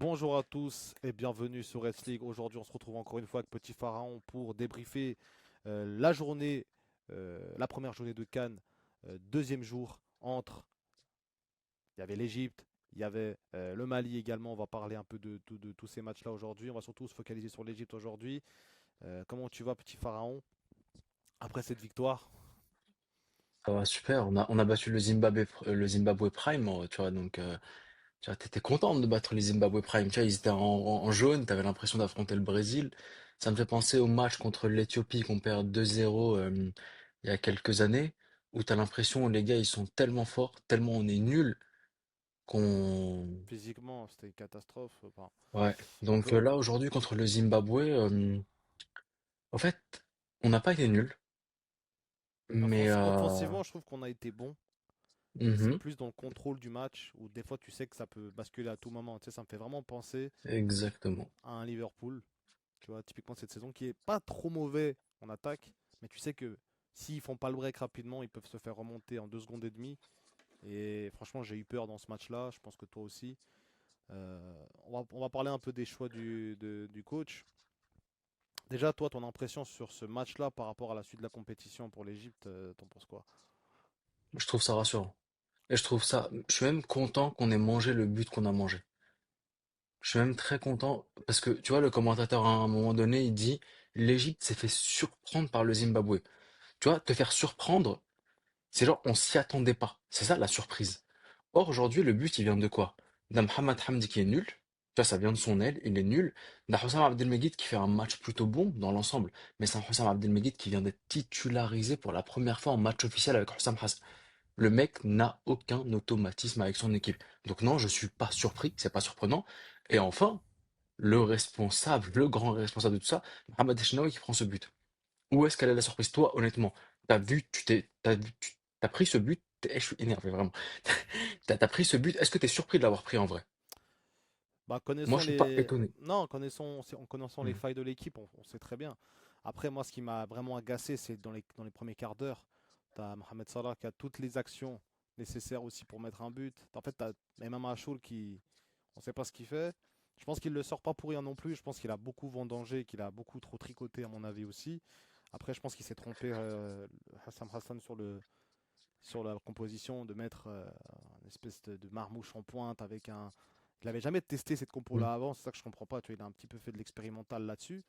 Bonjour à tous et bienvenue sur Red League. Aujourd'hui, on se retrouve encore une fois avec Petit Pharaon pour débriefer la journée, la première journée de Cannes, deuxième jour entre. Il y avait l'Égypte, il y avait le Mali également. On va parler un peu de tous ces matchs-là aujourd'hui. On va surtout se focaliser sur l'Égypte aujourd'hui. Comment tu vas, Petit Pharaon, après cette victoire? Ça va super, on a battu le Zimbabwe Prime, tu vois, donc tu vois, t'étais content de battre les Zimbabwe Prime, tu vois, ils étaient en jaune, t'avais l'impression d'affronter le Brésil. Ça me fait penser au match contre l'Éthiopie qu'on perd 2-0 il y a quelques années, où t'as l'impression les gars ils sont tellement forts, tellement on est nuls qu'on... Physiquement, c'était une catastrophe. Enfin, Ouais, on donc peut. là aujourd'hui contre le Zimbabwe, en fait, on n'a pas été nuls, mais... Offensivement, je trouve qu'on a été bon. Mais c'est mhm, plus dans le contrôle du match où des fois tu sais que ça peut basculer à tout moment. Tu sais, ça me fait vraiment penser exactement. à un Liverpool, tu vois, typiquement cette saison qui est pas trop mauvais en attaque, mais tu sais que s'ils font pas le break rapidement, ils peuvent se faire remonter en 2 secondes et demie. Et franchement, j'ai eu peur dans ce match-là. Je pense que toi aussi. On va parler un peu des choix du coach. Déjà, toi, ton impression sur ce match-là par rapport à la suite de la compétition pour l'Égypte, t'en penses quoi? Je trouve ça rassurant. Et je suis même content qu'on ait mangé le but qu'on a mangé. Je suis même très content parce que, tu vois, le commentateur à un moment donné, il dit, l'Égypte s'est fait surprendre par le Zimbabwe. Tu vois, te faire surprendre, c'est genre, on s'y attendait pas. C'est ça la surprise. Or, aujourd'hui, le but, il vient de quoi? D'un Mohamed Hamdi qui est nul. Tu vois, ça vient de son aile, il est nul. D'un Hossam Abdelmejid qui fait un match plutôt bon dans l'ensemble. Mais c'est un Hossam Abdelmejid qui vient d'être titularisé pour la première fois en match officiel avec Hossam Hassan. Le mec n'a aucun automatisme avec son équipe. Donc non, je suis pas surpris, c'est pas surprenant. Et enfin, le responsable, le grand responsable de tout ça, Mohamed Echnaoui qui prend ce but. Où est-ce qu'elle est la surprise? Toi, honnêtement, t'as pris ce but, je suis énervé vraiment. T'as pris ce but, est-ce que t'es surpris de l'avoir pris en vrai? Bah, Moi, connaissons je suis pas les. étonné. Non, en connaissant les Mhm. failles de l'équipe, on sait très bien. Après, moi, ce qui m'a vraiment agacé, c'est dans les premiers quarts d'heure, tu as Mohamed Salah qui a toutes les actions nécessaires aussi pour mettre un but. En fait, tu as Imam Achour qui. On ne sait pas ce qu'il fait. Je pense qu'il ne le sort pas pour rien non plus. Je pense qu'il a beaucoup vendangé, qu'il a beaucoup trop tricoté, à mon avis aussi. Après, je pense qu'il s'est trompé, Hassan Hassan, sur la composition, de mettre une espèce de marmouche en pointe avec un. Il n'avait jamais testé cette Mhm. compo-là avant, c'est ça que je comprends pas. Tu vois, il a un petit peu fait de l'expérimental là-dessus.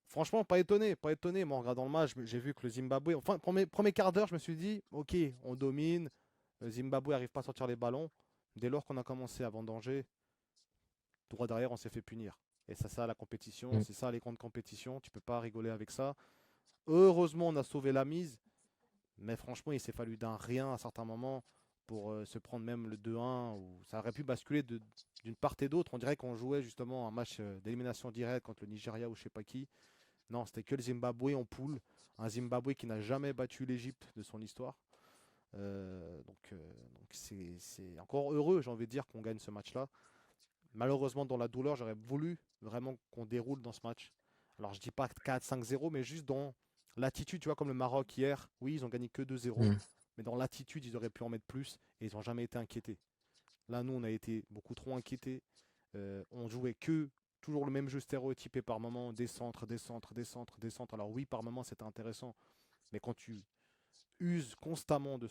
Franchement, pas étonné, pas étonné. Moi, en regardant le match, j'ai vu que le Zimbabwe, enfin, premier quart d'heure, je me suis dit, ok, on domine. Le Zimbabwe n'arrive pas à sortir les ballons. Dès lors qu'on a commencé à vendanger, droit derrière, on s'est fait punir. Et c'est ça la compétition, Mhm. c'est ça les grandes compétitions. Tu peux pas rigoler avec ça. Heureusement, on a sauvé la mise. Mais franchement, il s'est fallu d'un rien à certains moments pour se prendre même le 2-1, où ça aurait pu basculer d'une part et d'autre. On dirait qu'on jouait justement un match d'élimination directe contre le Nigeria ou je sais pas qui. Non, c'était que le Zimbabwe en poule. Un Zimbabwe qui n'a jamais battu l'Égypte de son histoire. Donc c'est encore heureux, j'ai envie de dire, qu'on gagne ce match-là. Malheureusement, dans la douleur, j'aurais voulu vraiment qu'on déroule dans ce match. Alors, je dis pas 4-5-0, mais juste dans l'attitude, tu vois, comme le Maroc hier. Oui, ils ont gagné que 2-0, Mhm. mais dans l'attitude, ils auraient pu en mettre plus et ils n'ont jamais été inquiétés. Là, nous, on a été beaucoup trop inquiétés. On jouait que toujours le même jeu stéréotypé par moment, des centres, des centres, des centres, des centres. Alors oui, par moment, c'était intéressant, mais quand tu uses constamment de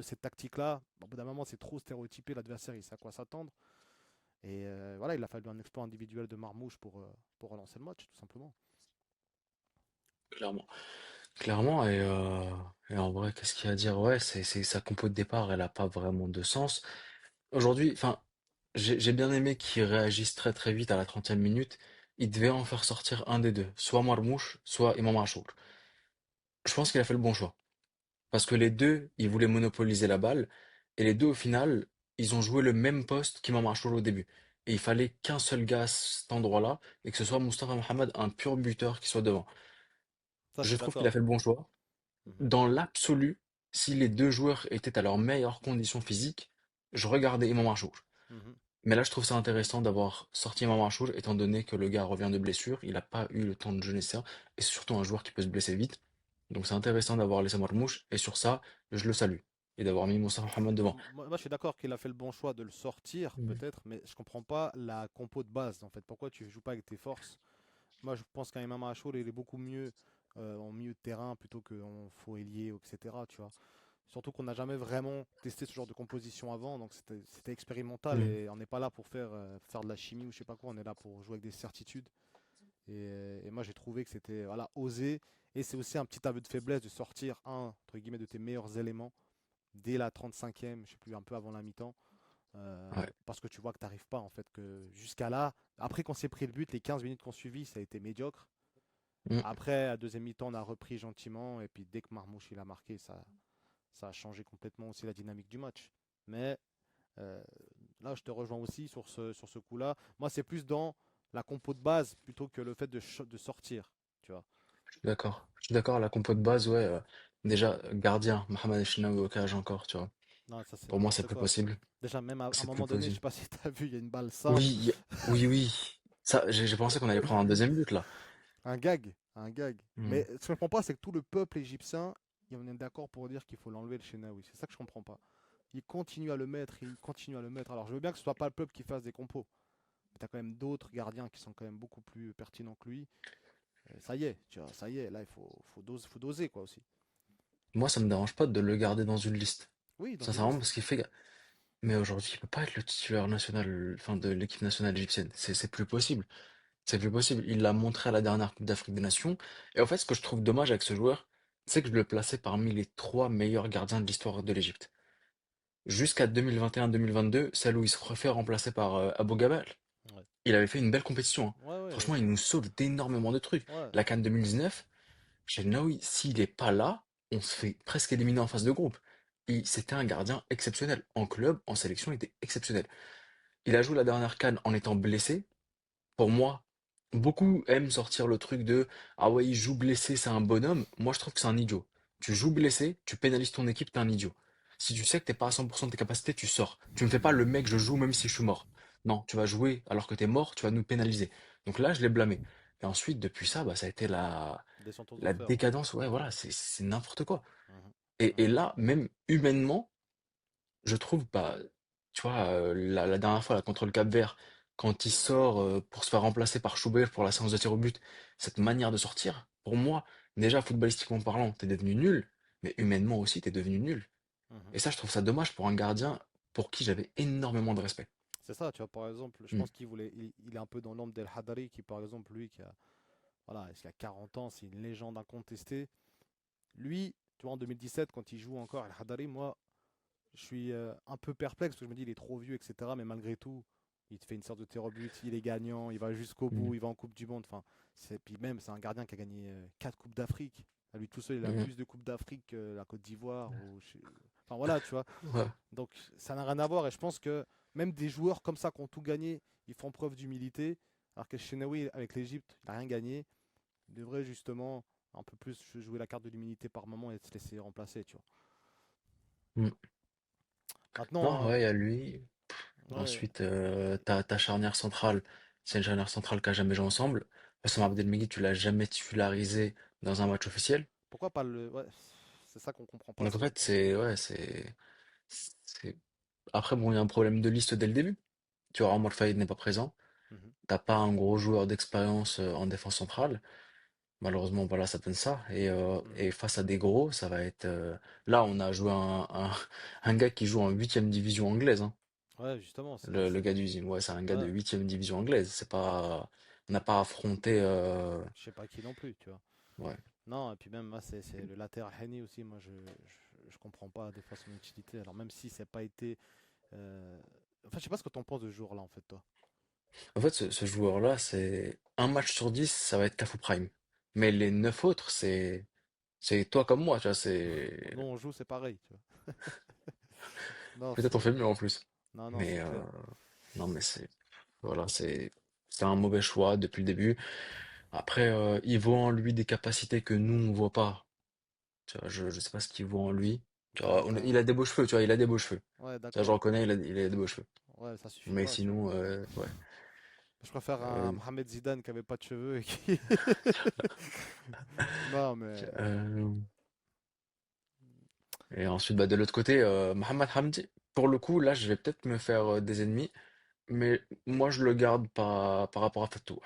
cette tactique-là, au bout d'un moment, c'est trop stéréotypé. L'adversaire, il sait à quoi s'attendre. Et voilà, il a fallu un exploit individuel de Marmouche pour relancer le match, tout simplement. Clairement. Clairement, et en vrai, qu'est-ce qu'il y a à dire? Ouais, sa compo de départ, elle a pas vraiment de sens. Aujourd'hui, enfin, j'ai bien aimé qu'ils réagissent très très vite à la 30e minute. Ils devaient en faire sortir un des deux, soit Marmouche, soit Imam Achour. Je pense qu'il a fait le bon choix. Parce que les deux, ils voulaient monopoliser la balle. Et les deux, au final, ils ont joué le même poste qu'Imam Achour au début. Et il fallait qu'un seul gars à cet endroit-là, et que ce soit Mustafa Mohamed, un pur buteur qui soit devant. Ça, je Je suis trouve qu'il a d'accord. fait le bon choix. Mhm. Dans l'absolu, si les deux joueurs étaient à leur meilleure condition physique, je regardais Imam Achour. Mhm. Mais là, je trouve ça intéressant d'avoir sorti Imam Achour, étant donné que le gars revient de blessure, il n'a pas eu le temps de jeu nécessaire, et c'est surtout un joueur qui peut se blesser vite. Donc c'est intéressant d'avoir laissé Marmouche, et sur ça, je le salue. et d'avoir mis Moussa Mohamed devant. Moi, je suis d'accord qu'il a fait le bon choix de le sortir, Mm. peut-être, mais je comprends pas la compo de base, en fait. Pourquoi tu joues pas avec tes forces? Moi, je pense qu'un Imam Achour, il est beaucoup mieux en milieu de terrain plutôt qu'en faux ailier, etc. Tu vois. Surtout qu'on n'a jamais vraiment testé ce genre de composition avant, donc c'était expérimental Mm. et on n'est pas là pour faire de la chimie ou je sais pas quoi, on est là pour jouer avec des certitudes. Et moi, j'ai trouvé que c'était voilà, osé. Et c'est aussi un petit aveu de faiblesse de sortir entre guillemets, de tes meilleurs éléments dès la 35e, je sais plus, un peu avant la mi-temps. Ouais. Parce que tu vois que tu n'arrives pas en fait que jusqu'à là. Après qu'on s'est pris le but, les 15 minutes qu'on suivi, ça a été médiocre. Mm. Après, à deuxième mi-temps, on a repris gentiment. Et puis dès que Marmouche il a marqué, ça a changé complètement aussi la dynamique du match. Mais euh, là, je te rejoins aussi sur ce coup-là. Moi, c'est plus dans la compo de base plutôt que le fait de sortir. Tu vois. Je suis d'accord. Je suis d'accord, la compo de base, ouais. Déjà, gardien, Mohamed El Chenaoui au cage encore, tu vois. Non, ça c'est Pour moi, c'est n'importe plus quoi. possible. Déjà, même à un C'est plus moment donné, je possible. sais pas si tu as vu, il y a une balle Oui, simple. oui, oui. Ça, j'ai pensé qu'on allait prendre un deuxième but, là. Un gag, un gag. Mm. Mais ce que je comprends pas, c'est que tout le peuple égyptien, on est d'accord pour dire qu'il faut l'enlever le Shenaoui. C'est ça que je comprends pas. Il continue à le mettre, il continue à le mettre. Alors je veux bien que ce soit pas le peuple qui fasse des compos. Mais t'as quand même d'autres gardiens qui sont quand même beaucoup plus pertinents que lui. Ça y est, tu vois, ça y est, là il faut doser quoi aussi. Moi, ça me dérange pas de le garder dans une liste. Oui, dans une Sincèrement, liste. parce qu'il fait. Mais aujourd'hui, il peut pas être le titulaire national, enfin, de l'équipe nationale égyptienne. C'est plus possible. C'est plus possible. Il l'a montré à la dernière Coupe d'Afrique des Nations. Et en fait, ce que je trouve dommage avec ce joueur, c'est que je le plaçais parmi les trois meilleurs gardiens de l'histoire de l'Égypte. Jusqu'à 2021-2022, celle où il se refait remplacer par Abou Gabal. Ouais, Il avait fait une belle compétition, hein. ouais, ouais, Franchement, il nous sauve d'énormément de trucs. ouais. La CAN 2019, Chelnaoui, s'il est pas là, on se fait presque éliminer en phase de groupe. C'était un gardien exceptionnel. En club, en sélection, il était exceptionnel. Il a joué la dernière CAN en étant blessé. Pour moi, beaucoup aiment sortir le truc de ah ouais, il joue blessé, c'est un bonhomme. Moi, je trouve que c'est un idiot. Tu joues blessé, tu pénalises ton équipe, t'es un idiot. Si tu sais que t'es pas à 100% de tes capacités, tu sors. Tu ne fais pas le mec, je joue même si je suis mort. Non, tu vas jouer alors que t'es mort, tu vas nous pénaliser. Donc là, je l'ai blâmé. Et ensuite, depuis ça, bah, ça a été Descente aux la enfers, ouais. décadence. Ouais, voilà, c'est n'importe quoi. Mhm, Et mhm, là, même humainement, je trouve, bah, tu vois, la dernière fois, là, contre le Cap-Vert, quand il sort pour se faire remplacer par Schubert pour la séance de tir au but, cette manière de sortir, pour moi, déjà, footballistiquement parlant, t'es devenu nul, mais humainement aussi, t'es devenu nul. mhm. Et ça, je trouve ça dommage pour un gardien pour qui j'avais énormément de respect. C'est ça, tu vois, par exemple, je Mm. pense il est un peu dans l'ombre d'El Hadari, qui par exemple, lui, voilà, il a 40 ans, c'est une légende incontestée. Lui, tu vois, en 2017, quand il joue encore Al Hadari, moi, je suis un peu perplexe parce que je me dis, il est trop vieux, etc. Mais malgré tout, il te fait une sorte de tir au but, il est gagnant, il va jusqu'au bout, Mm. il va en Coupe du Monde. Enfin, puis même, c'est un gardien qui a gagné 4 Coupes d'Afrique. À lui tout seul, il a Mm. plus de Coupes d'Afrique que la Côte d'Ivoire. Enfin voilà, tu vois. Ouais. Donc ça n'a rien à voir. Et je pense que même des joueurs comme ça qui ont tout gagné, ils font preuve d'humilité. Alors que Shenaoui, avec l'Égypte, il n'a rien gagné. Il devrait justement un peu plus jouer la carte de l'humilité par moment et se laisser remplacer, tu vois. Mm. Non, Maintenant, ouais, il y a lui. ouais, Ensuite, ta charnière centrale, c'est une charnière centrale qui a jamais joué ensemble. Osama Abdelmehdi, tu l'as jamais titularisé dans un match officiel. pourquoi pas le. Ouais, c'est ça qu'on comprend pas. Donc en C'est. fait, c'est. Après, bon, il y a un problème de liste dès le début. Tu vois, Omar Faïd n'est pas présent. Mhm, T'as pas un gros joueur d'expérience en défense centrale. Malheureusement, voilà, ça donne ça. mhm. Et face à des gros, ça va être. Là, on a joué un gars qui joue en huitième division anglaise, hein. Ouais, justement, Le gars du Zim, ouais, c'est un gars de ouais, huitième division anglaise. C'est pas. On n'a pas affronté. je sais pas qui non plus, tu vois. Ouais. Non, et puis même, moi, c'est le latéral Henny aussi. Moi, je comprends pas des fois son utilité. Alors, même si c'est pas été. Enfin, je sais pas ce que t'en penses de ce jour-là, en fait, toi. En fait, ce joueur-là, c'est un match sur 10, ça va être Cafu Prime. Mais les 9 autres, c'est toi comme moi, tu vois, Nous, c'est. on joue, c'est pareil, tu vois. Non, Peut-être on fait c'est. mieux en plus. Non, non, Mais c'est clair. non, mais voilà, c'est un mauvais choix depuis le début. Après, il voit en lui des capacités que nous on voit pas. Tu vois, je sais pas ce qu'il voit en lui. Tu vois, il a des beaux cheveux, tu vois, il a des beaux cheveux. Ouais, Ça, je d'accord. reconnais, il a des beaux cheveux. Ouais, ça suffit Mais pas, tu vois. sinon, ouais. Je préfère un Euh, Mohamed Zidane qui avait pas de cheveux et qui. Non, mais. euh, Et ensuite, bah, de l'autre côté, Mohamed Hamdi, pour le coup, là, je vais peut-être me faire des ennemis, mais moi, je le garde par rapport à Fatou.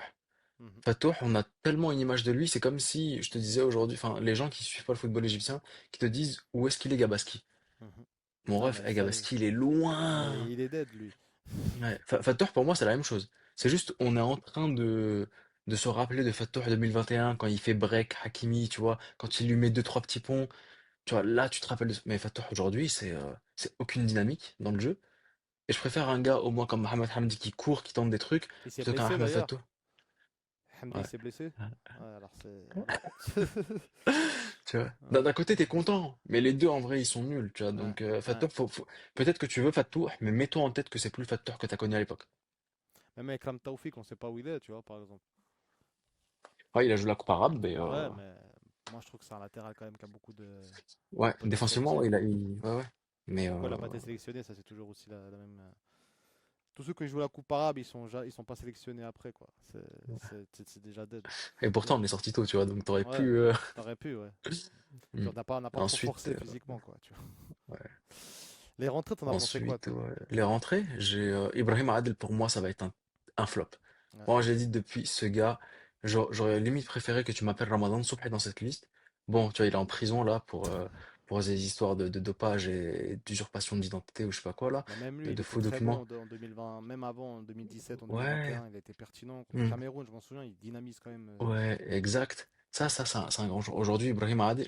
Mhm, Fatou, on a tellement une image de lui, c'est comme si, je te disais aujourd'hui, enfin, les gens qui suivent pas le football égyptien, qui te disent où est-ce qu'il est Gabaski. mhm. Mon Non, ref, mais ça y est. Gabaski, il est Mais loin. il est dead, lui. Ouais. Fatou, pour moi, c'est la même chose. C'est juste, on est en train de se rappeler de Fatou 2021, quand il fait break Hakimi, tu vois, quand il lui met deux, trois petits ponts. Tu vois, là, tu te rappelles de... Mais Fatou, aujourd'hui, c'est aucune dynamique dans le jeu. Et je préfère un gars, au moins, comme Mohamed Hamdi, qui court, qui tente des trucs, Il s'est plutôt qu'un blessé, Ahmed d'ailleurs. Fatou. Hamdi Ouais. s'est blessé. Ouais, alors c'est. Tu vois. D'un Ouais. d'un côté, t'es content, mais les deux, en vrai, ils sont nuls, tu vois. Ouais, Donc, ouais. Fatou, peut-être que tu veux Fatou, mais mets-toi en tête que c'est plus Fatou que t'as connu à l'époque. Même avec Ram Taoufik, on sait pas où il est, tu vois, par exemple. Ouais, il a joué la Coupe arabe, mais Ouais, mais moi je trouve que c'est un latéral quand même qui a beaucoup de ouais, défensivement, potentialité. ouais, ouais, ouais. Mais Pourquoi il n'a pas été sélectionné, ça c'est toujours aussi la même. Tous ceux qui jouent la Coupe arabe, ils sont pas sélectionnés après, quoi. C'est déjà dead. et Les- pourtant, on est sorti tôt, tu vois, donc t'aurais Ouais, pu. t'aurais pu, ouais. Hmm. Puis on n'a pas trop Ensuite, forcé physiquement, quoi, tu vois. ouais. Les rentrées, t'en as pensé quoi, Ensuite, toi? ouais, les rentrées, j'ai Ibrahim Adel, pour moi, ça va être un flop. Ouais. Moi, j'ai dit depuis ce gars, j'aurais limite préféré que tu m'appelles Ramadan Sobhi dans cette liste. Bon, tu vois, il est en prison là pour des histoires de dopage et d'usurpation d'identité ou je sais pas quoi là, Mais même lui, il de était faux très bon documents. en 2020, même avant en 2017, en Ouais, 2021, il était pertinent. Contre le hmm, Cameroun, je m'en souviens, il dynamise quand même. ouais, exact. Ça, c'est un grand joueur. Aujourd'hui, Ibrahim Adel,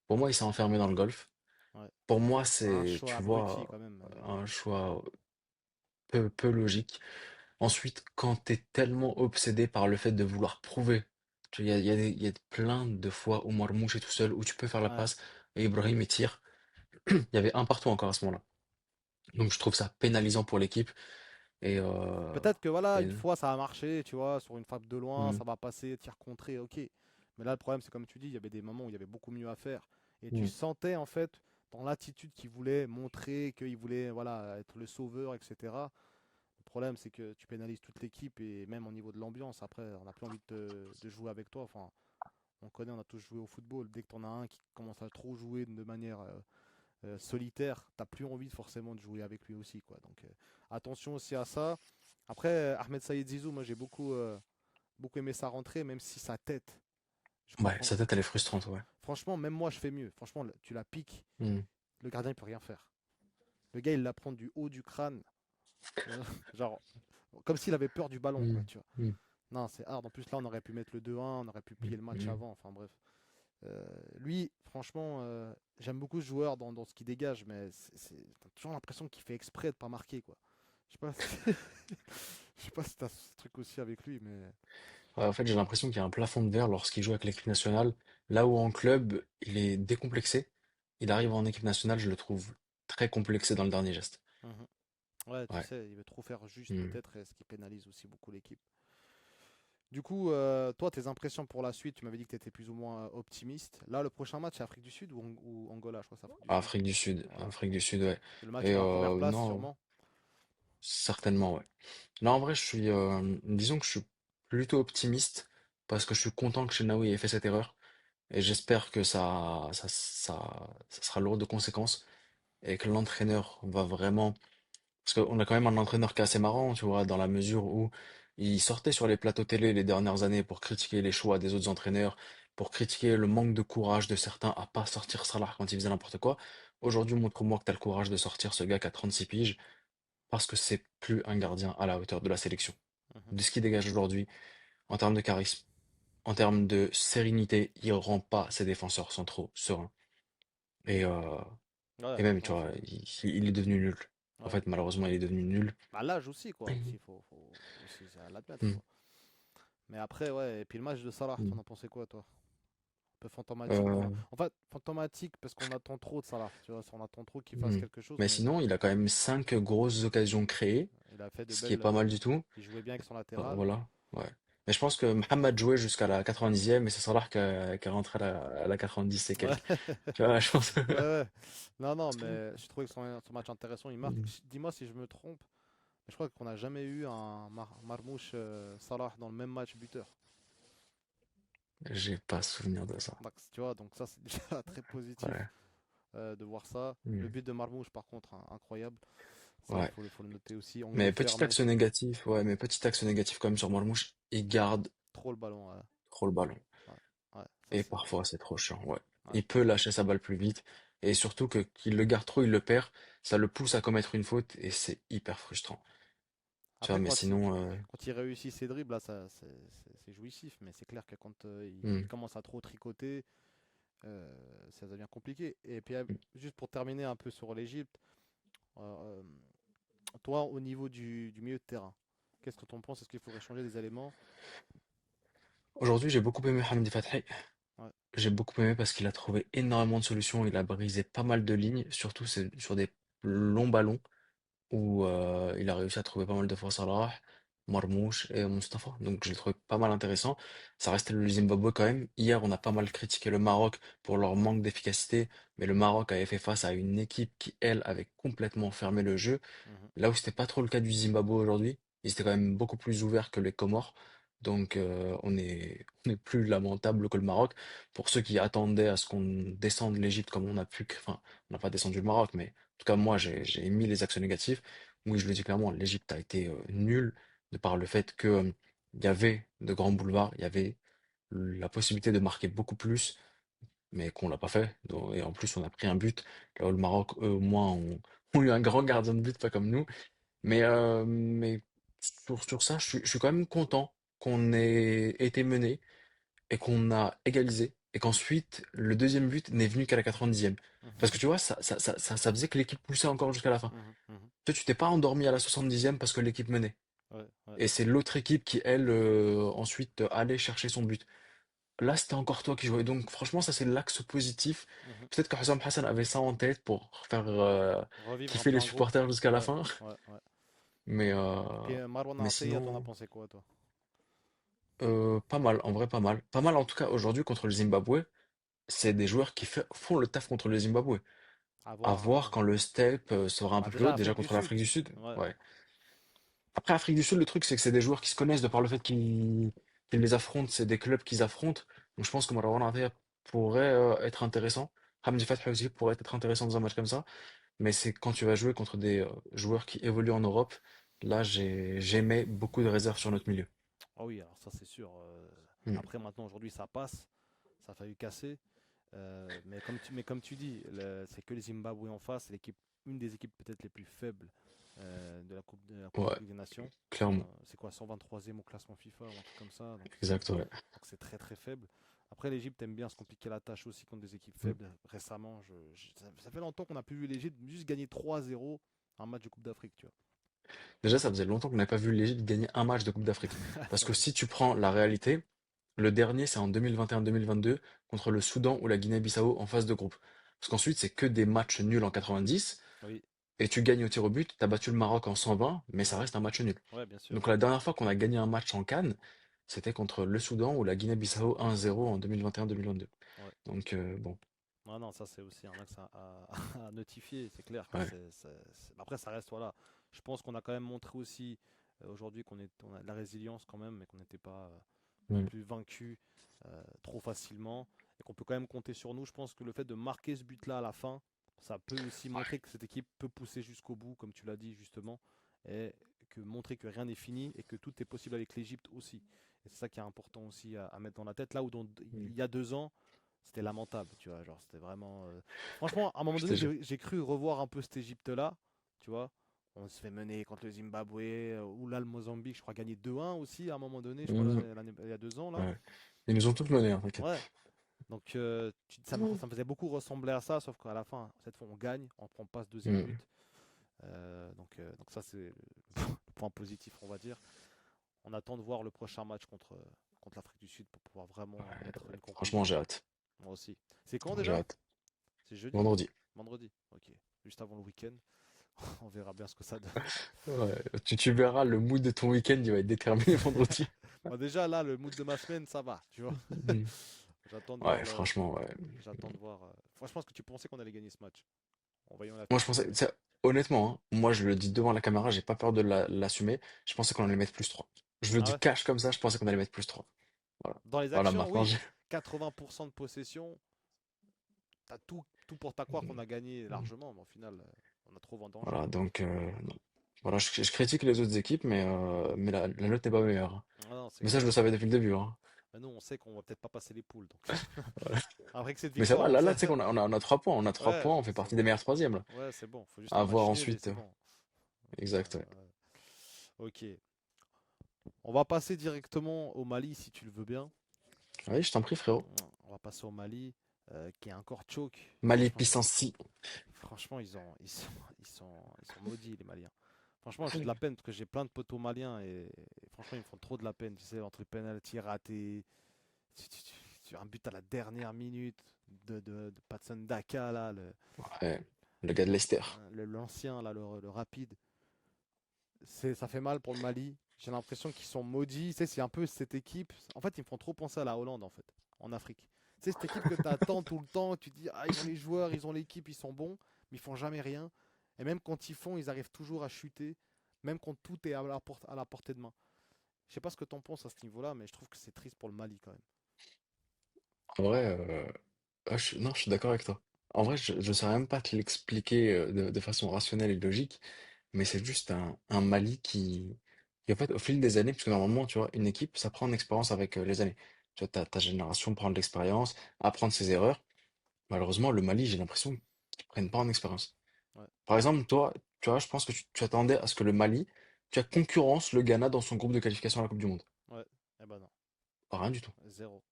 pour moi, il s'est enfermé dans le golf. Ouais. Pour moi, Un c'est, choix tu abruti vois, quand même. un choix peu logique. Ensuite, quand tu es tellement obsédé par le fait de vouloir prouver, il y a plein de fois où Marmouche est tout seul, où tu peux faire la Ouais. passe, et Ibrahim il tire. Il y avait un partout encore à ce moment-là. Donc je trouve ça pénalisant pour l'équipe. Et, Peut-être que voilà, et- une fois ça a marché, tu vois, sur une frappe de loin, mm, ça va passer, tir contré, ok. Mais là, le problème, c'est comme tu dis, il y avait des moments où il y avait beaucoup mieux à faire. Et tu mm, sentais, en fait, dans l'attitude qu'il voulait montrer, qu'il voulait, voilà, être le sauveur, etc. Le problème, c'est que tu pénalises toute l'équipe et même au niveau de l'ambiance. Après, on n'a plus envie de jouer avec toi. Enfin, on connaît, on a tous joué au football. Dès que tu en as un qui commence à trop jouer de manière solitaire, t'as plus envie forcément de jouer avec lui aussi, quoi. Donc attention aussi à ça. Après, Ahmed Saïd Zizou, moi j'ai beaucoup aimé sa rentrée, même si sa tête, je ouais, comprends. sa tête elle est frustrante, ouais. Franchement, même moi je fais mieux. Franchement, tu la piques, Mm, le gardien il peut rien faire. Le gars il la prend du haut du crâne, genre comme s'il avait peur du ballon, quoi, mm, tu vois. mm, Non, c'est hard. En plus là, on aurait pu mettre le 2-1, on aurait pu plier mm, le match mm. avant. Enfin bref. Lui, franchement, j'aime beaucoup ce joueur dans ce qu'il dégage, mais t'as toujours l'impression qu'il fait exprès de pas marquer, quoi. Je sais pas si, je sais pas si t'as ce truc aussi avec lui, mais Ouais, en fait, j'ai l'impression qu'il y a un plafond de verre lorsqu'il joue avec l'équipe nationale. Là où en club, il est décomplexé, il arrive en équipe nationale, je le trouve très complexé dans le dernier geste. mhm. Ouais, tu Ouais. sais, il veut trop faire juste Mm. peut-être, et ce qui pénalise aussi beaucoup l'équipe. Du coup, toi, tes impressions pour la suite, tu m'avais dit que tu étais plus ou moins optimiste. Là, le prochain match, c'est Afrique du Sud ou Angola, je crois que c'est Afrique du Sud. Ouais. Afrique du Sud, ouais. C'est le match Et pour la première place, non, sûrement. certainement, ouais. Là, en vrai, disons que je suis plutôt optimiste parce que je suis content que Shenaoui ait fait cette erreur et j'espère que ça sera lourd de conséquences et que l'entraîneur va vraiment, parce qu'on a quand même un entraîneur qui est assez marrant, tu vois, dans la mesure où il sortait sur les plateaux télé les dernières années pour critiquer les choix des autres entraîneurs, pour critiquer le manque de courage de certains à pas sortir Salah quand il faisait n'importe quoi. Aujourd'hui, montre-moi que tu as le courage de sortir ce gars qui a 36 piges parce que c'est plus un gardien à la hauteur de la sélection. Mhm. De ce qu'il dégage aujourd'hui, en termes de charisme, en termes de sérénité, il rend pas ses défenseurs centraux sereins. Et, euh, Ouais, et même, tu franchement, vois, il est devenu nul. En ouais. fait, malheureusement, il est devenu nul. Bah, l'âge aussi, quoi. Aussi, faut aussi l'admettre, Hmm. quoi. Mais après, ouais, et puis le match de Salah, Hmm. t'en as pensé quoi, toi? Un peu fantomatique. Euh, En fait, fantomatique parce qu'on attend trop de Salah, tu vois, on attend trop qu'il fasse hmm. quelque chose, Mais mais sinon, il a quand même 5 grosses occasions créées, il a fait de ce qui est belles. pas mal du tout. Il jouait bien avec son latéral. Voilà, ouais. Mais je pense que Mohamed jouait jusqu'à la 90e et c'est Salah qui est rentré à la 90 et Ouais, quelques. Tu vois, je pense. ouais, ouais. Non, non, mais je trouvais que son match intéressant, il marque. Hmm. Dis-moi si je me trompe, mais je crois qu'on n'a jamais eu un Marmouche Salah dans le même match buteur. J'ai pas souvenir de ça. Donc, tu vois, donc ça, c'est déjà très positif. Ouais. de voir ça. Le Hmm. but de Marmouche, par contre, hein, incroyable. Ça, Ouais. faut le noter aussi. Mais Angleterre, petit axe négatif, ouais, mais petit axe négatif quand même sur Marmouche, il garde trop le ballon. Ouais, trop le ballon. ouais, ouais, ça Et c'est. parfois, c'est trop chiant, ouais. Ouais. Il peut lâcher sa balle plus vite. Et surtout que qu'il le garde trop, il le perd. Ça le pousse à commettre une faute et c'est hyper frustrant. Tu vois, Après, mais sinon, quand il réussit ses dribbles, là, c'est jouissif. Mais c'est clair que quand il hmm, commence à trop tricoter, ça devient compliqué. Et puis, juste pour terminer un peu sur l'Égypte, euh, euh, toi, au niveau du milieu de terrain, qu'est-ce que tu en penses? Est-ce qu'il faudrait changer des éléments? aujourd'hui, j'ai beaucoup aimé Hamdi Fathi. Ouais. J'ai beaucoup aimé parce qu'il a trouvé énormément de solutions. Il a brisé pas mal de lignes, surtout sur des longs ballons où il a réussi à trouver pas mal de fois Salah, Marmouche et Mustafa. Donc je l'ai trouvé pas mal intéressant. Ça restait le Zimbabwe quand même. Hier, on a pas mal critiqué le Maroc pour leur manque d'efficacité, mais le Maroc avait fait face à une équipe qui, elle, avait complètement fermé le jeu. Mhm. Là où c'était pas trop le cas du Zimbabwe aujourd'hui, ils étaient quand même beaucoup plus ouverts que les Comores. Donc on est plus lamentable que le Maroc. Pour ceux qui attendaient à ce qu'on descende l'Égypte comme on a pu, enfin, on n'a pas descendu le Maroc, mais en tout cas moi j'ai émis les actions négatives. Oui, je le dis clairement, l'Égypte a été nulle de par le fait que il y avait de grands boulevards, il y avait la possibilité de marquer beaucoup plus, mais qu'on l'a pas fait. Et en plus on a pris un but, là où le Maroc, eux, au moins, ont eu un grand gardien de but, pas comme nous. Mais sur ça, je suis quand même content qu'on ait été mené et qu'on a égalisé et qu'ensuite le deuxième but n'est venu qu'à la 90e. Mhm. Parce que tu vois, ça faisait que l'équipe poussait encore jusqu'à la fin. Mhm. Mhm. Toi, tu t'es pas endormi à la 70e parce que l'équipe menait. Ouais, ouais. Et c'est l'autre équipe qui, elle, ensuite allait chercher son but. Là, c'était encore toi qui jouais. Donc, franchement, ça, c'est l'axe positif. Mhm. Peut-être que Hussam Hassan avait ça en tête pour faire Revivre un kiffer peu les un groupe. supporters jusqu'à la Ouais, fin. ouais, ouais. Mais, Et puis Marwan mais Atiyah, t'en as sinon. pensé quoi, toi? Pas mal, en vrai, pas mal. Pas mal, en tout cas, aujourd'hui, contre le Zimbabwe, c'est des joueurs qui font le taf contre le Zimbabwe. À À voir, voir quand le step sera un bah, peu plus déjà, haut, déjà Afrique du contre Sud. l'Afrique du Sud. Ouais. Ouais. Après, Afrique du Sud, le truc, c'est que c'est des joueurs qui se connaissent de par le fait qu'ils les affrontent, c'est des clubs qu'ils affrontent. Donc, je pense que Marwan Atiyah pourrait être intéressant. Hamdi Fathi aussi pourrait être intéressant dans un match comme ça. Mais c'est quand tu vas jouer contre des joueurs qui évoluent en Europe, là, j'émets beaucoup de réserves sur notre milieu. Ah oui, alors ça, c'est sûr. Mm. Après, maintenant, aujourd'hui, ça passe. Ça a failli casser. Mais comme tu dis, c'est que le Zimbabwe en face. C'est une des équipes peut-être les plus faibles de la Coupe Ouais, d'Afrique des Nations. clairement. C'est quoi, 123e au classement FIFA ou un truc comme ça. Exact, ouais. Donc c'est très très faible. Après, l'Égypte aime bien se compliquer la tâche aussi contre des équipes Mm. faibles. Récemment, ça fait longtemps qu'on n'a plus vu l'Égypte juste gagner 3-0 un match de Coupe d'Afrique, tu Déjà, ça faisait longtemps qu'on n'avait pas vu l'Égypte gagner un match de Coupe d'Afrique. vois. Parce Ça, que si tu prends la réalité, le dernier, c'est en 2021-2022 contre le Soudan ou la Guinée-Bissau en phase de groupe. Parce qu'ensuite, c'est que des matchs nuls en 90 oui. et tu gagnes au tir au but. Tu as battu le Maroc en 120, mais ça Mhm. reste un match nul. Ouais, bien sûr. Donc la dernière fois qu'on a gagné un match en CAN, c'était contre le Soudan ou la Guinée-Bissau 1-0 en 2021-2022. Ouais. Donc bon, Non, non, ça c'est aussi un axe à notifier. C'est clair que ouais. Après, ça reste, voilà. Je pense qu'on a quand même montré aussi aujourd'hui on a de la résilience quand même, mais qu'on n'était pas non Mm. plus vaincu trop facilement et qu'on peut quand même compter sur nous. Je pense que le fait de marquer ce but-là à la fin, ça peut aussi montrer que cette équipe peut pousser jusqu'au bout, comme tu l'as dit justement, et que montrer que rien n'est fini et que tout est possible avec l'Égypte aussi. Et c'est ça qui est important aussi à mettre dans la tête. Là où Mm. il y a 2 ans, c'était lamentable, tu vois. Genre, c'était vraiment. Franchement, à un moment Je donné, te jure. j'ai cru revoir un peu cette Égypte-là, tu vois. On se fait mener contre le Zimbabwe, ou là le Mozambique, je crois, gagné 2-1 aussi à un moment donné, je crois, Mm. il y a 2 ans, là. Ouais. Ils nous ont tous menés, hein, t'inquiète. Ouais. Donc, ça me faisait beaucoup ressembler à ça, sauf qu'à la fin, cette fois, on gagne, on prend pas ce deuxième Mm. but. Donc ça, c'est le point positif, on va dire. On attend de voir le prochain match contre l'Afrique du Sud pour pouvoir vraiment mettre une Franchement, conclusion. j'ai hâte. Moi aussi. C'est quand J'ai déjà? hâte. C'est jeudi? Vendredi. Vendredi? Ok. Juste avant le week-end. On verra bien ce que ça donne. Ouais, tu verras, le mood de ton week-end, il va être déterminé vendredi. Bon, déjà là, le mood de ma semaine, ça va, tu vois. Mm. J'attends de voir Ouais, le. franchement, ouais. J'attends de voir. Franchement, est-ce que tu pensais qu'on allait gagner ce match? En voyant Moi, je l'affiche pensais, aujourd'hui. honnêtement, hein, moi, je le dis devant la caméra, j'ai pas peur de l'assumer. Je pensais qu'on allait mettre +3. Je le Ah dis ouais? cash comme ça, je pensais qu'on allait mettre +3. Voilà. Dans les Voilà, actions, maintenant, oui. j'ai. 80% de possession. T'as tout. tout porte à croire qu'on a gagné largement, mais au final, on a trop vendangé, Voilà, quoi. donc non. Voilà, je critique les autres équipes, mais la nôtre n'est pas meilleure, hein. Ah non, c'est Mais ça, je le clair. savais depuis le début, hein. Mais nous, on sait qu'on va peut-être pas passer les poules, donc. Voilà. Après que cette Mais ça victoire, va, on là, sait. tu sais qu'on a 3 points. On a trois Ouais, points, on fait c'est partie des bon. meilleurs troisièmes, là. Ouais, c'est bon. Faut juste un À voir match nul et ensuite. c'est bon. Exact, ouais. Ouais. Ok. On va passer directement au Mali, si tu le veux bien. Oui, je t'en prie, frérot. On va passer au Mali, qui est encore choke. Mali Franchement, puissance. franchement, ils sont maudits, les Maliens. Franchement, j'ai de la peine parce que j'ai plein de potos maliens et franchement, ils me font trop de la peine. Tu sais, entre les penalty ratés, un but à la dernière minute de Patson Daka, là, Ouais, le gars de Leicester. l'ancien, là, le rapide. Ça fait mal pour le Mali. J'ai l'impression qu'ils sont maudits. Tu sais, c'est un peu cette équipe. En fait, ils me font trop penser à la Hollande, en fait, en Afrique. Tu sais, cette équipe que tu attends tout le temps, tu te dis, ah, ils ont les joueurs, ils ont l'équipe, ils sont bons, mais ils font jamais rien. Et même quand ils font, ils arrivent toujours à chuter, même quand tout est à la portée de main. Je sais pas ce que tu en penses à ce niveau-là, mais je trouve que c'est triste pour le Mali quand même. En vrai, non, je suis d'accord avec toi. En vrai, je ne saurais même pas te l'expliquer de façon rationnelle et logique, mais c'est juste un Mali qui, en fait, au fil des années, parce que normalement, tu vois, une équipe, ça prend en expérience avec les années. Tu vois, ta génération prend de l'expérience, apprendre ses erreurs. Malheureusement, le Mali, j'ai l'impression qu'ils prennent pas en expérience. Ouais, Par exemple, toi, tu vois, je pense que tu attendais à ce que le Mali, tu as concurrence le Ghana dans son groupe de qualification à la Coupe du Monde. ouais. Eh ben non, Rien du tout. zéro.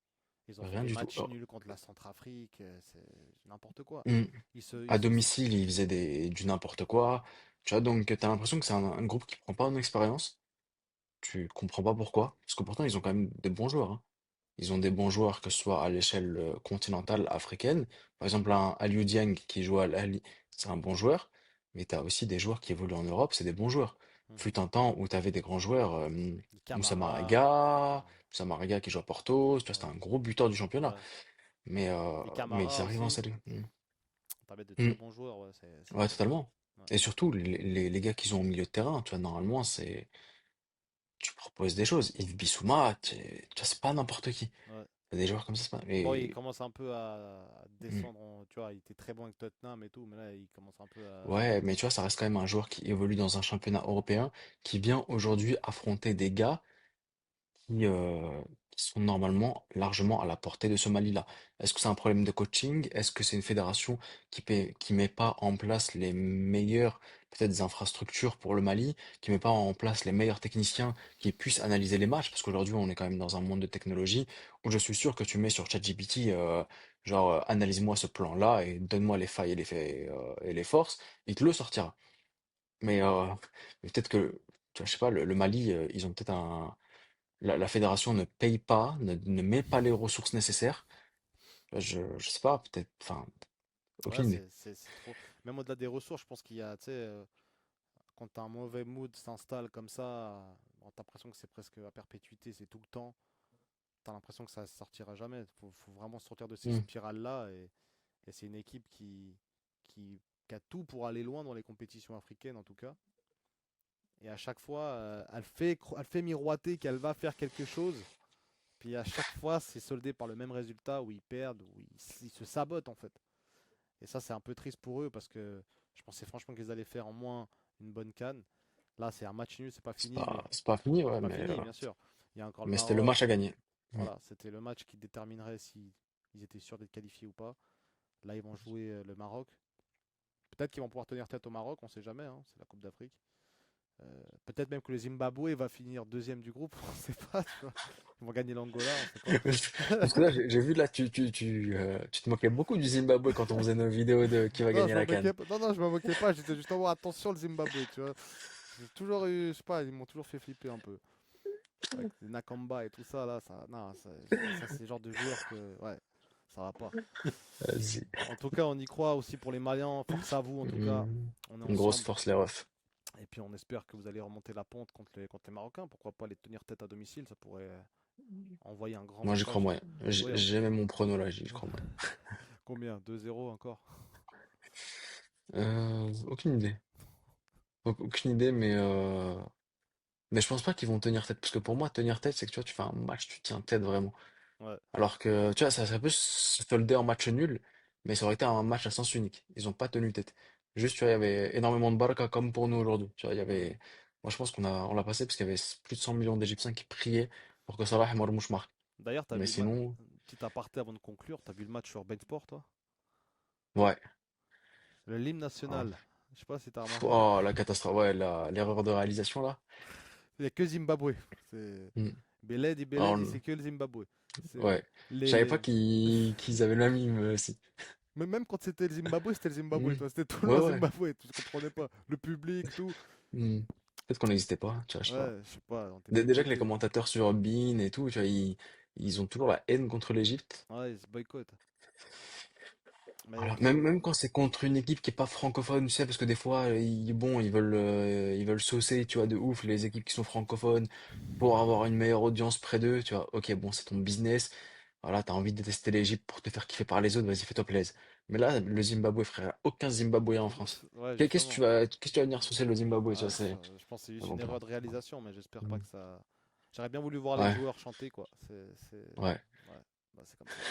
Ils ont fait Rien des du tout. matchs nuls contre la Centrafrique, c'est n'importe quoi. Hmm. Ils se, ils À se- domicile, ils faisaient du n'importe quoi. Tu vois, donc tu as l'impression que c'est un groupe qui prend pas en expérience. Tu comprends pas pourquoi. Parce que pourtant, ils ont quand même des bons joueurs, hein. Ils ont des bons joueurs, que ce soit à l'échelle continentale africaine. Par exemple, un Aliou Dieng qui joue à l'Ali, c'est un bon joueur. Mais tu as aussi des joueurs qui évoluent en Europe, c'est des bons joueurs. Mhm. Fut un temps où tu avais des grands joueurs, Les Moussa Maraga qui joue à Porto, tu vois, c'était ouais, un gros buteur du championnat. ouais. Mais, Les mais ils Camara arrivent en aussi. salut. T'avais de Hmm. très bons joueurs, ouais, Ouais, totalement. ouais. Et surtout, les gars qui sont au milieu de terrain, tu vois, normalement, tu proposes des choses. Yves Bissouma, tu vois, c'est pas n'importe qui. Ouais. T'as des joueurs comme ça, c'est pas. Bon, il Et, commence un peu à hmm. descendre, tu vois, il était très bon avec Tottenham et tout, mais là, il commence un peu à Ouais, mais tu vois, ça reste quand même un joueur qui évolue dans un championnat européen, qui vient aujourd'hui affronter des gars qui sont normalement largement à la portée de ce Mali-là. Est-ce que c'est un problème de coaching? Est-ce que c'est une fédération qui met pas en place les meilleures, peut-être des infrastructures pour le Mali, qui met pas en place les meilleurs techniciens qui puissent analyser les matchs? Parce qu'aujourd'hui, on est quand même dans un monde de technologie où je suis sûr que tu mets sur ChatGPT, analyse-moi ce plan-là et donne-moi les failles et les forces, il te le sortira. Mais, euh, mais peut-être que, tu vois, je sais pas, le Mali, ils ont peut-être la fédération ne paye pas, ne met pas les ressources nécessaires. Je sais pas, peut-être, enfin, Ouais, aucune idée. c'est trop. Même au-delà des ressources, je pense qu'il y a, tu sais, quand t'as un mauvais mood s'installe comme ça, bon, t'as l'impression que c'est presque à perpétuité, c'est tout le temps. T'as l'impression que ça sortira jamais. Faut vraiment sortir de ces Hmm. spirales-là et c'est une équipe qui a tout pour aller loin dans les compétitions africaines en tout cas. Et à chaque fois, elle fait miroiter qu'elle va faire quelque chose. Puis à chaque fois, c'est soldé par le même résultat où ils perdent, ils se sabotent en fait. Et ça, c'est un peu triste pour eux parce que je pensais franchement qu'ils allaient faire en moins une bonne canne. Là, c'est un match nul, c'est pas fini, mais C'est pas fini, c'est ouais, pas fini, bien sûr. Il y a encore le mais c'était le Maroc. match à gagner. Hmm. Voilà, c'était le match qui déterminerait si ils étaient sûrs d'être qualifiés ou pas. Là, ils vont jouer le Maroc. Peut-être qu'ils vont pouvoir tenir tête au Maroc, on sait jamais, hein, c'est la Coupe d'Afrique. Peut-être même que le Zimbabwe va finir deuxième du groupe, on sait pas, tu vois. Ils vont gagner l'Angola, on sait pas. Parce que là, j'ai vu, là, tu te moquais beaucoup du Zimbabwe quand on faisait nos vidéos de qui va Non, gagner la CAN. non, je me moquais pas, j'étais justement attention le Zimbabwe, tu vois. J'ai toujours eu, je sais pas, ils m'ont toujours fait flipper un peu. Avec les Nakamba et tout ça, là, ça, non, ça c'est le genre de joueur que, ouais, ça va pas. Vas-y. En tout cas, on y croit aussi pour les Maliens. Force à vous, en tout cas. Hmm. On est Une grosse ensemble. force, les refs. Et puis, on espère que vous allez remonter la pente contre les Marocains. Pourquoi pas les tenir tête à domicile? Ça pourrait envoyer un grand Moi, j'y crois message. moyen. Oui, J'ai même mon prono là, j'y crois moyen. combien? 2-0 encore? Aucune idée. Aucune idée, mais je pense pas qu'ils vont tenir tête. Parce que pour moi, tenir tête, c'est que tu vois, tu fais un match, tu tiens tête vraiment. Ouais. Alors que, tu vois, ça peut se solder en match nul, mais ça aurait été un match à sens unique. Ils ont pas tenu tête. Juste, tu vois, il y avait énormément de baraka comme pour nous aujourd'hui. Tu vois, il y Mhm. avait, moi je pense on l'a passé parce qu'il y avait plus de 100 millions d'Égyptiens qui priaient pour que Salah et Marmoush marquent. D'ailleurs, t'as Mais vu sinon, petit aparté avant de conclure, t'as vu le match sur Sport, toi? ouais. L'hymne Ah, national. Je sais pas si t'as pff, remarqué. oh, la catastrophe, ouais, l'erreur de réalisation là. Il n'y a que Zimbabwe. C'est Hmm. Beledi, Alors, c'est que le Zimbabwe. C'est ouais. Je savais pas les qu'ils avaient le même hymne aussi. Mais même quand c'était le Zimbabwe, c'était le Zimbabwe. Hmm. Toi, c'était tout le Ouais, long ouais. Zimbabwe. Tu comprenais pas. Le public, tout. Hmm. Peut-être qu'on n'existait pas, tu vois, je sais pas. Ouais, je sais pas, on était Déjà que les boycottés. commentateurs sur Bein et tout, tu vois, ils ont toujours la haine contre l'Égypte. Ouais, ils se boycottent. Mais Voilà. trop. Même quand c'est contre une équipe qui est pas francophone, tu sais, parce que des fois, bon, ils veulent saucer, tu vois, de ouf, les équipes qui sont francophones pour avoir une meilleure audience près d'eux, tu vois. Ok, bon, c'est ton business. Voilà, t'as envie de détester l'Égypte pour te faire kiffer par les autres, vas-y, fais-toi plaisir. Mais là, le Zimbabwe, frère, aucun Zimbabwéen en France. Ouais, Qu'est-ce que justement. qu'est-ce que tu vas venir saucer le Zimbabwe, tu Ouais, vois, c'est, je pense que c'est juste avant une pas. erreur de réalisation, mais j'espère pas Mm. que ça. J'aurais bien voulu voir les Ouais, joueurs chanter, quoi. ouais. Ouais, bah, c'est comme ça.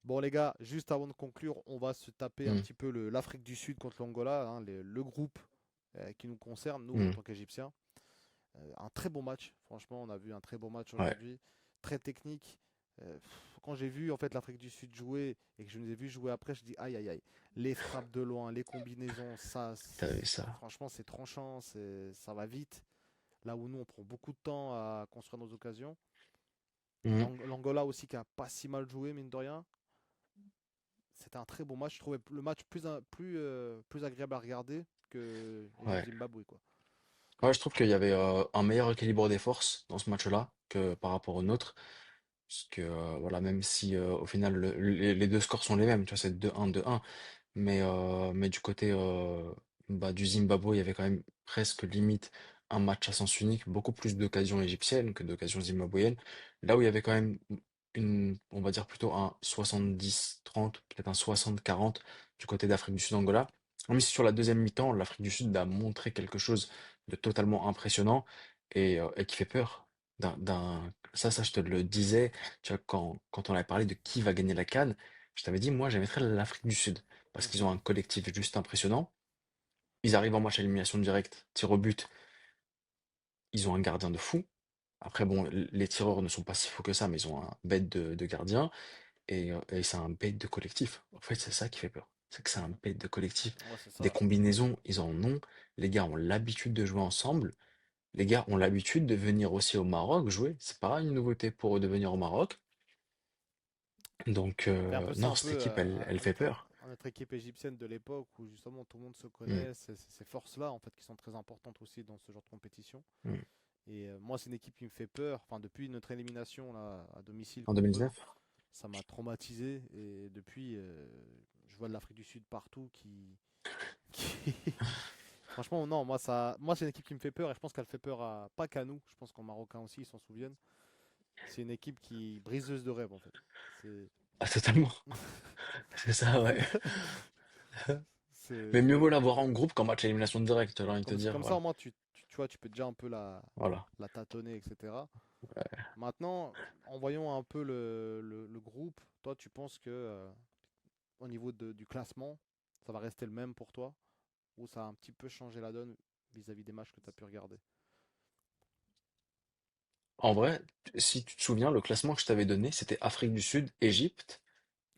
Bon, les gars, juste avant de conclure, on va se taper un Mm, petit peu l'Afrique du Sud contre l'Angola, hein, le groupe qui nous concerne, nous, en mm, tant qu'Égyptiens. Un très beau match, franchement, on a vu un très beau match ouais. aujourd'hui, très technique. Quand j'ai vu en fait l'Afrique du Sud jouer et que je nous ai vu jouer après, je dis aïe aïe aïe. Les frappes de loin, les combinaisons, T'as vu ça. franchement c'est tranchant, ça va vite. Là où nous on prend beaucoup de temps à construire nos occasions. Mm, L'Angola aussi qui a pas si mal joué mine de rien. C'était un très beau match. Je trouvais le match plus agréable à regarder que ouais. Égypte-Zimbabwe quoi. Ouais, je trouve qu'il y avait un meilleur équilibre des forces dans ce match-là que par rapport au nôtre. Parce que, voilà, même si au final les deux scores sont les mêmes, tu vois, c'est 2-1, 2-1. Mais du côté bah, du Zimbabwe, il y avait quand même presque limite un match à sens unique, beaucoup plus d'occasions égyptiennes que d'occasions zimbabwéennes. Là où il y avait quand même on va dire plutôt un 70-30, peut-être un 60-40 du côté d'Afrique du Sud-Angola. Même si sur la deuxième mi-temps, l'Afrique du Sud a montré quelque chose de totalement impressionnant et qui fait peur. Ça, je te le disais, tu vois, quand on avait parlé de qui va gagner la CAN, je t'avais dit, moi, j'aimerais l'Afrique du Sud parce qu'ils Mhm, ont un collectif juste impressionnant. Ils arrivent en match à élimination directe, tir au but, ils ont un gardien de fou. Après, bon, les tireurs ne sont pas si faux que ça, mais ils ont un bête de gardien et c'est un bête de collectif. En fait, c'est ça qui fait peur. C'est que c'est un mhm. bête de collectif. Ouais, c'est Des ça. combinaisons, ils en ont. Les gars ont l'habitude de jouer ensemble. Les gars ont l'habitude de venir aussi au Maroc jouer. C'est pas une nouveauté pour eux de venir au Maroc. Donc, Fait un peu ça non, un cette peu équipe, elle fait peur. à notre équipe égyptienne de l'époque où justement tout le monde se Mm, connaît, c'est ces forces-là en fait qui sont très importantes aussi dans ce genre de compétition. mm. Et moi c'est une équipe qui me fait peur. Enfin depuis notre élimination là à domicile En contre eux, 2019? ça m'a traumatisé et depuis je vois de l'Afrique du Sud partout qui... Franchement non moi c'est une équipe qui me fait peur et je pense qu'elle fait peur à pas qu'à nous. Je pense qu'en Marocains aussi ils s'en souviennent. C'est une équipe qui briseuse de rêve en fait. C'est Ah, totalement. C'est ça, ouais. Mais c'est mieux vaut l'avoir en groupe qu'en match à élimination directe, j'ai envie de te dire. comme ça, au Voilà. moins, tu vois, tu peux déjà un peu Voilà. la tâtonner, etc. Maintenant, en voyant un peu le groupe, toi, tu penses que au niveau du classement, ça va rester le même pour toi? Ou ça a un petit peu changé la donne vis-à-vis des matchs que tu as pu regarder? En vrai, si tu te souviens, le classement que je t'avais donné, c'était Afrique du Sud, Égypte.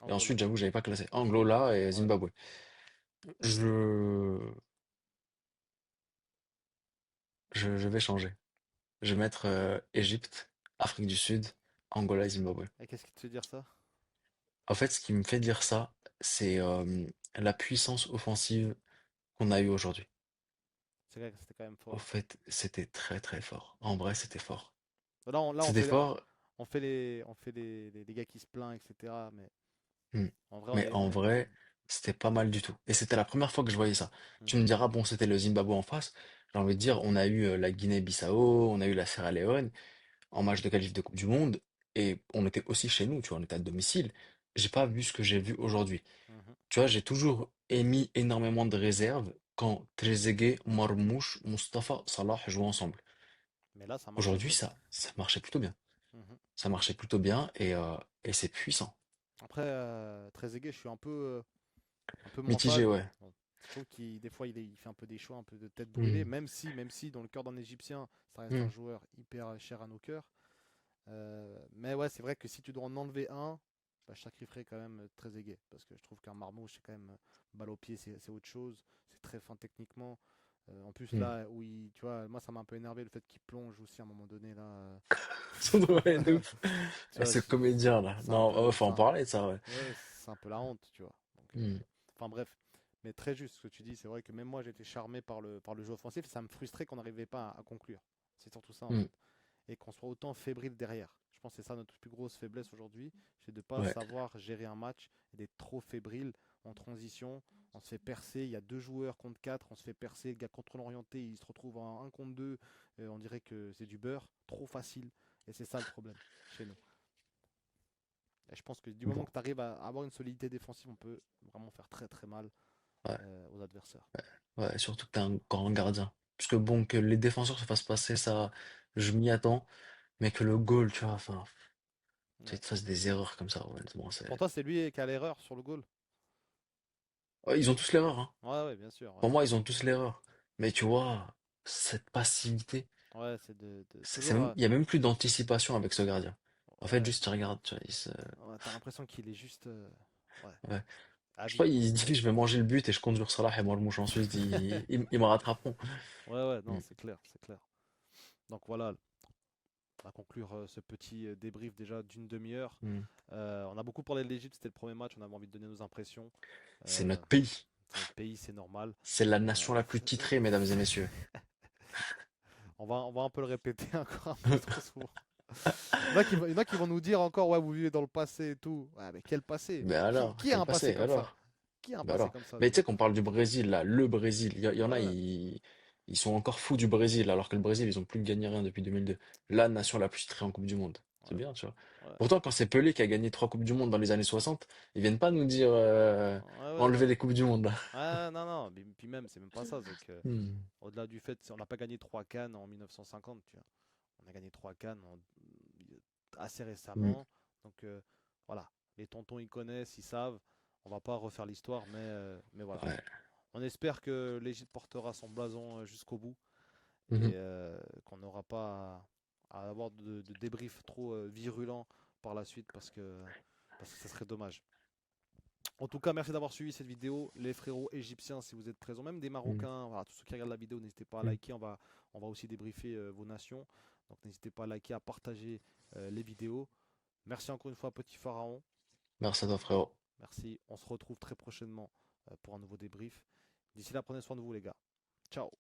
Et Angola. ensuite, j'avoue, j'avais pas classé Angola et Ouais. Zimbabwe. Je, je vais changer. Je vais mettre Égypte, Afrique du Sud, Angola et Zimbabwe. Et qu'est-ce qui te fait dire ça? En fait, ce qui me fait dire ça, c'est la puissance offensive qu'on a eue aujourd'hui. C'est vrai que c'était quand même Au fort. fait, c'était très très fort. En vrai, c'était fort. Là, C'était fort, on fait les gars qui se plaignent, etc. Mais hmm, en vrai, mais en vrai, c'était pas mal du tout. Et c'était la première fois que je voyais ça. Tu me Mhm, diras, bon, c'était le Zimbabwe en face. J'ai envie de dire, on a eu la Guinée-Bissau, on a eu la Sierra Leone en match de qualif de Coupe du Monde, et on était aussi chez nous, tu vois, on était à domicile. J'ai pas vu ce que j'ai vu aujourd'hui. mhm. Tu vois, j'ai toujours émis énormément de réserves quand Trezeguet, Marmoush, Mustafa, Salah jouent ensemble. Mais là, ça marche Aujourd'hui, mieux. ça marchait plutôt bien. Mhm. Ça marchait plutôt bien et c'est puissant. Après, Trezeguet, je suis un peu moins Mitigé, fan. ouais. Bon, je trouve qu'il des fois il fait un peu des choix, un peu de tête brûlée, Hmm. même si dans le cœur d'un Égyptien, ça reste Hmm. un joueur hyper cher à nos cœurs. Mais ouais, c'est vrai que si tu dois en enlever un, bah, je sacrifierais quand même Trezeguet parce que je trouve qu'un Marmouche, c'est quand même balle au pied, c'est autre chose. C'est très fin techniquement. En plus Hmm. là, tu vois, moi ça m'a un peu énervé le fait qu'il plonge aussi à un moment donné là. Ça doit être de ouf. Tu Ah, vois, ce comédien là. c'est un Non, peu, faut en parler de ça, ouais. ouais, c'est un peu la honte, tu vois. Donc, Hmm. enfin bref, mais très juste ce que tu dis. C'est vrai que même moi j'étais charmé par le jeu offensif. Ça me frustrait qu'on n'arrivait pas à conclure. C'est surtout ça en Hmm. fait. Et qu'on soit autant fébrile derrière. Je pense que c'est ça notre plus grosse faiblesse aujourd'hui, c'est de ne pas Ouais. savoir gérer un match et d'être trop fébrile en transition. On se fait percer, il y a deux joueurs contre quatre, on se fait percer, le gars contrôle orienté, il se retrouve en un contre deux, on dirait que c'est du beurre, trop facile. Et c'est ça le problème chez nous. Et je pense que du moment Bon. que tu arrives à avoir une solidité défensive, on peut vraiment faire très très mal Ouais. aux adversaires. Ouais. Surtout que t'es un grand gardien. Parce que bon, que les défenseurs se fassent passer, ça, je m'y attends. Mais que le goal, tu vois, enfin, tu sais, Ouais. tu fasses des erreurs comme ça, honnêtement, Pour c'est. toi, c'est lui qui a l'erreur sur le goal. Ouais, ils ont tous l'erreur, hein. Ouais, ouais, bien sûr. Ouais, Pour moi, ils ont tous l'erreur. Mais tu vois, cette passivité, ouais c'est toujours. il y a même plus d'anticipation avec ce gardien. En fait, Ouais, juste tu regardes, tu vois, ouais, t'as l'impression qu'il est juste. Ouais, ouais. à Je sais vie, pas, quoi. il se dit, je vais manger le but et je compte sur Salah et Marmouche ensuite, ils me rattraperont. Ouais, ouais, non, Mm. c'est clair, c'est clair. Donc voilà, on va conclure ce petit débrief déjà d'une demi-heure. Mm. On a beaucoup parlé de l'Égypte, c'était le premier match, on avait envie de donner nos impressions. C'est Euh, notre pays. c'est notre pays, c'est normal. C'est la Euh, nation la plus titrée, mesdames et messieurs. on va un peu le répéter encore un peu trop souvent. Il y en a qui vont nous dire encore, ouais, vous vivez dans le passé et tout. Ouais, mais quel passé? Mais alors, Qui a quel un passé passé, comme ça? alors? Qui a un Bah passé alors. comme ça Mais tu sais déjà? qu'on parle du Brésil, là, le Brésil. Il y en a, Ouais, ils sont encore fous du Brésil, alors que le Brésil, ils ont plus gagné rien depuis 2002. La nation la plus titrée en Coupe du Monde. C'est ouais, bien, tu vois. ouais. Pourtant, quand c'est Pelé qui a gagné 3 Coupes du Monde dans les années 60, ils viennent pas nous dire Ouais, ouais, enlever non. les Coupes du Monde. Ouais, non, non. Puis même, c'est même pas ça. C'est que Hmm. au-delà du fait, on n'a pas gagné 3 Cannes en 1950, tu vois. On a gagné 3 Cannes assez Hmm. récemment. Donc voilà, les tontons ils connaissent, ils savent. On va pas refaire l'histoire, mais voilà. Ouais. On espère que l'Égypte portera son blason jusqu'au bout Mhm. et qu'on n'aura pas à avoir de débriefs trop virulents par la suite parce que ça serait dommage. En tout cas, merci d'avoir suivi cette vidéo. Les frérots égyptiens, si vous êtes présents, même des Hmm. Marocains, voilà, tous ceux qui regardent la vidéo, n'hésitez pas à Hmm. liker. On va aussi débriefer vos nations. Donc n'hésitez pas à liker, à partager les vidéos. Merci encore une fois, Petit Pharaon. Merci à toi, frérot. Merci. On se retrouve très prochainement pour un nouveau débrief. D'ici là, prenez soin de vous, les gars. Ciao.